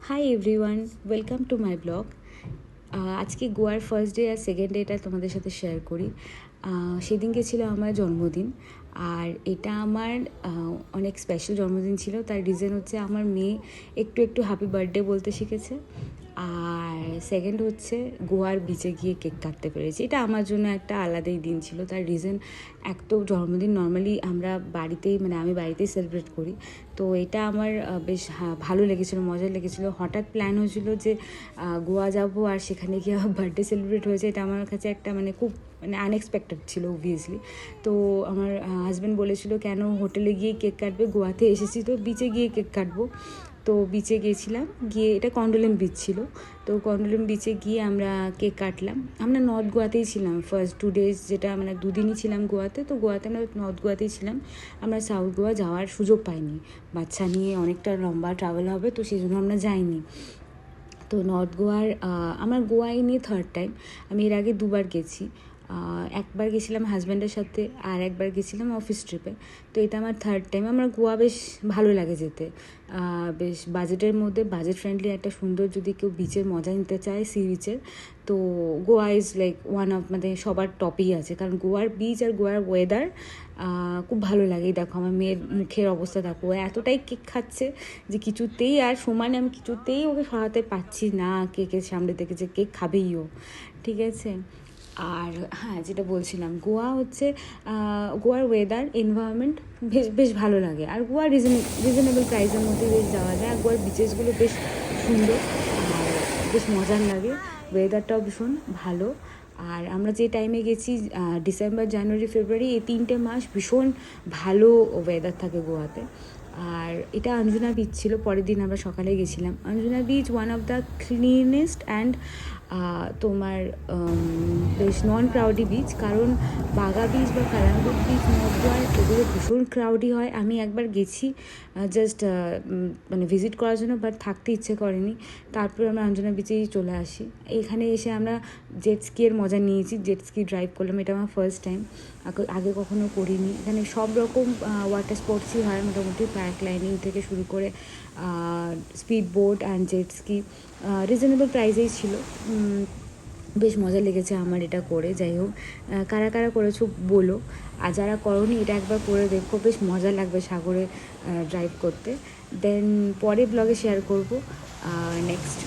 Hi everyone, welcome to my blog. আজকে গোয়ার first day আর second data তোমাদের সাথে শেয়ার করি। সেদিনকে ছিল আমার জন্মদিন, আর এটা আমার অনেক স্পেশাল জন্মদিন ছিল। তার রিজন হচ্ছে আমার মেয়ে একটু একটু হ্যাপি বার্থডে বলতে শিখেছে, আর সেকেন্ড হচ্ছে গোয়ার বিচে গিয়ে কেক কাটতে পেরেছি। এটা আমার জন্য একটা আলাদাই দিন ছিল। তার রিজন, এক তো জন্মদিন নর্মালি আমরা বাড়িতেই আমি বাড়িতেই সেলিব্রেট করি, তো এটা আমার বেশ ভালো লেগেছিলো, মজা লেগেছিলো। হঠাৎ প্ল্যান হয়েছিল যে গোয়া যাব, আর সেখানে গিয়ে বার্থডে সেলিব্রেট হয়েছে। এটা আমার কাছে একটা খুব আনএক্সপেক্টেড ছিল অবভিয়াসলি। তো আমার হাজব্যান্ড বলেছিল কেন হোটেলে গিয়ে কেক কাটবে, গোয়াতে এসেছি তো বিচে গিয়ে কেক কাটবো। তো বিচে গিয়েছিলাম, গিয়ে এটা কন্ডোলেম বিচ ছিল। তো কন্ডোলেম বিচে গিয়ে আমরা কেক কাটলাম। আমরা নর্থ গোয়াতেই ছিলাম ফার্স্ট 2 days, যেটা দুদিনই ছিলাম গোয়াতে। তো গোয়াতে আমরা নর্থ গোয়াতেই ছিলাম, আমরা সাউথ গোয়া যাওয়ার সুযোগ পাইনি। বাচ্চা নিয়ে অনেকটা লম্বা ট্রাভেল হবে, তো সেই জন্য আমরা যাইনি। তো নর্থ গোয়ার আমার গোয়ায় নিয়ে থার্ড টাইম। আমি এর আগে দুবার গেছি। একবার গেছিলাম হাজব্যান্ডের সাথে, আর একবার গেছিলাম অফিস ট্রিপে। তো এটা আমার থার্ড টাইম। আমার গোয়া বেশ ভালো লাগে যেতে, বেশ বাজেটের মধ্যে, বাজেট ফ্রেন্ডলি একটা সুন্দর, যদি কেউ বিচের মজা নিতে চায় সি বিচের, তো Goa is like one of সবার টপেই আছে। কারণ গোয়ার বিচ আর গোয়ার ওয়েদার খুব ভালো লাগে। দেখো আমার মেয়ের মুখের অবস্থা দেখো, এতটাই কেক খাচ্ছে যে কিছুতেই আর সমানে আমি কিছুতেই ওকে সরাতে পারছি না কেকের সামনে থেকে, যে কেক খাবেই ও, ঠিক আছে। আর হ্যাঁ, যেটা বলছিলাম, গোয়া হচ্ছে গোয়ার ওয়েদার এনভায়রনমেন্ট বেশ বেশ ভালো লাগে। আর গোয়া রিজনেবল প্রাইসের মধ্যে বেশ যাওয়া যায়। আর গোয়ার বিচেসগুলো বেশ সুন্দর আর বেশ মজার লাগে, ওয়েদারটাও ভীষণ ভালো। আর আমরা যে টাইমে গেছি, ডিসেম্বর, জানুয়ারি, ফেব্রুয়ারি, এই 3টে মাস ভীষণ ভালো ওয়েদার থাকে গোয়াতে। আর এটা আঞ্জুনা বিচ ছিল। পরের দিন আমরা সকালে গেছিলাম। Anjuna beach one of the cleanest and তোমার বেশ নন ক্রাউডি বিচ। কারণ বাগা বিচ বা কালাঙ্গুর বিচ, নর্থ গোয়ার, এগুলো ভীষণ ক্রাউডি হয়। আমি একবার গেছি জাস্ট ভিজিট করার জন্য, বাট থাকতে ইচ্ছে করেনি। তারপর আমরা আঞ্জনা বিচেই চলে আসি। এখানে এসে আমরা জেট স্কিয়ের মজা নিয়েছি, জেট স্কি ড্রাইভ করলাম। এটা আমার ফার্স্ট টাইম, আগে কখনো করিনি। এখানে সব রকম ওয়াটার স্পোর্টসই হয় মোটামুটি, প্যারাগ্লাইডিং থেকে শুরু করে speed boat and jet ski reasonable প্রাইসেই ছিল। বেশ মজা লেগেছে আমার এটা করে। যাই হোক, কারা কারা করেছো বলো, আর যারা করোনি এটা একবার করে দেখো, বেশ মজা লাগবে সাগরে ড্রাইভ করতে। দেন পরে ব্লগে শেয়ার করবো নেক্সট